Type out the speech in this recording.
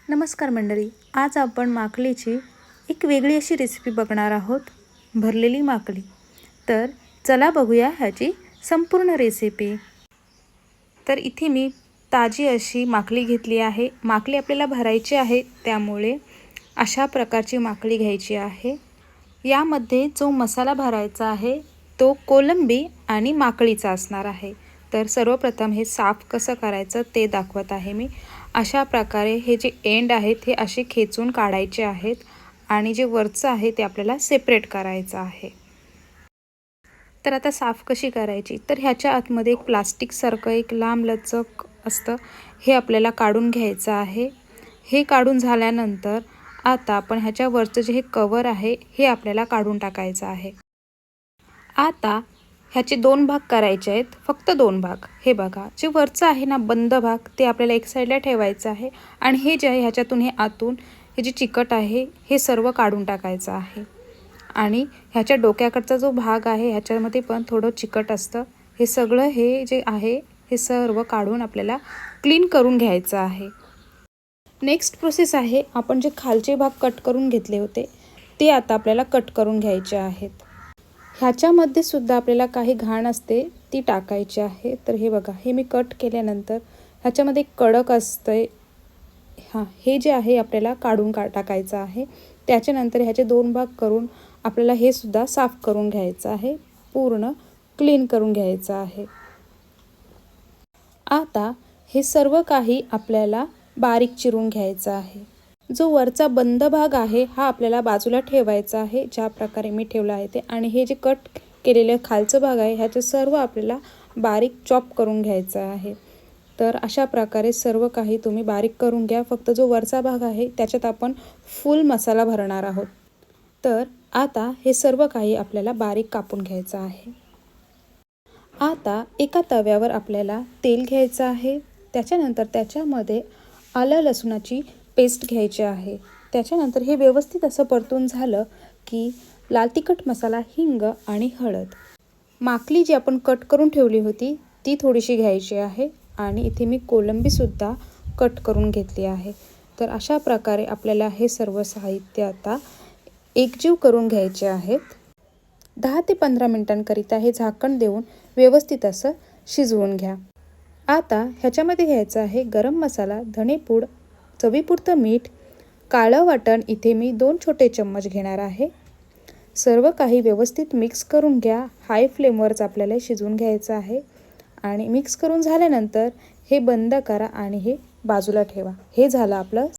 नमस्कार मंडळी, आज आपण माकलीची एक वेगळी अशी रेसिपी बघणार आहोत, भरलेली माकली। तर चला बघूया ह्याची संपूर्ण रेसिपी। तर इथे मी ताजी अशी माकली घेतली आहे। माकली आपल्याला भरायची आहे, त्यामुळे अशा प्रकारची माकली घ्यायची आहे। यामध्ये जो मसाला भरायचा आहे तो कोलंबी आणि माकलीचा असणार आहे। तर सर्वप्रथम हे साफ कसं करायचं ते दाखवत आहे मी। अशा प्रकारे हे जे एंड आहेत हे असे खेचून काढायचे आहेत आणि जे वरचं आहे ते आपल्याला सेपरेट करायचं आहे। तर आता साफ कशी करायची, तर ह्याच्या आतमध्ये एक प्लास्टिक सारखं एक लांब लचक असतं, हे आपल्याला काढून घ्यायचं आहे। हे काढून झाल्यानंतर आता आपण ह्याच्या वरचं जे हे कवर आहे हे आपल्याला काढून टाकायचं आहे। आता ह्याचे दोन भाग करायचे आहेत, फक्त दोन भाग। हे बघा, जे वरचं आहे ना बंद भाग ते आपल्याला एक साईडला ठेवायचं आहे आणि हे जे आहे ह्याच्यातून हे आतून हे जे चिकट आहे हे सर्व काढून टाकायचं आहे। आणि ह्याच्या डोक्याकडचा जो भाग आहे ह्याच्यामध्ये पण थोडं चिकट असतं, हे सगळं हे जे आहे हे सर्व काढून आपल्याला क्लीन करून घ्यायचं आहे। नेक्स्ट प्रोसेस आहे, आपण जे खालचे भाग कट करून घेतले होते ते आता आपल्याला कट करून घ्यायचे आहेत। ह्याच्यामध्ये सुद्धा आपल्याला काही घाण असते ती टाकायची आहे। तर हे बघा, हे मी कट केल्यानंतर ह्याच्यामध्ये कडक असतंय, हे जे आहे आपल्याला काढून टाकायचं आहे। त्याच्यानंतर ह्याचे दोन भाग करून आपल्याला हे सुद्धा साफ करून घ्यायचं आहे, पूर्ण क्लीन करून घ्यायचं आहे। आता हे सर्व काही आपल्याला बारीक चिरून घ्यायचं आहे। जो वरचा बंद भाग आहे हा आपल्याला बाजूला ठेवायचा आहे, ज्या प्रकारे मी ठेवला आहे ते। आणि हे जे कट केलेले खालचं भाग आहे ह्याचे सर्व आपल्याला बारीक चॉप करून घ्यायचं आहे। तर अशा प्रकारे सर्व काही तुम्ही बारीक करून घ्या। फक्त जो वरचा भाग आहे त्याच्यात आपण फुल मसाला भरणार आहोत। तर आता हे सर्व काही आपल्याला बारीक कापून घ्यायचं आहे। आता एका तव्यावर आपल्याला तेल घ्यायचं आहे, त्याच्यानंतर त्याच्यामध्ये आलं लसूणाची पेस्ट घ्यायची आहे। त्याच्यानंतर हे व्यवस्थित असं परतून झालं की लाल तिखट मसाला, हिंग आणि हळद, माकली जी आपण कट करून ठेवली होती ती थोडीशी घ्यायची आहे आणि इथे मी कोलंबी सुद्धा कट करून घेतली आहे। तर अशा प्रकारे आपल्याला हे सर्व साहित्य आता एकजीव करून घ्यायचे आहेत। 10 ते 15 मिनिटांकरिता हे झाकण देऊन व्यवस्थित असं शिजवून घ्या। आता ह्याच्यामध्ये घ्यायचं आहे गरम मसाला, धणेपूड, चवीपुरतं मीठ, काळं वाटण इथे मी 2 छोटे चम्मच घेणार आहे। सर्व काही व्यवस्थित मिक्स करून घ्या। हाय फ्लेमवरच आपल्याला शिजवून घ्यायचं आहे आणि मिक्स करून झाल्यानंतर हे बंद करा आणि हे बाजूला ठेवा। हे झालं आपलं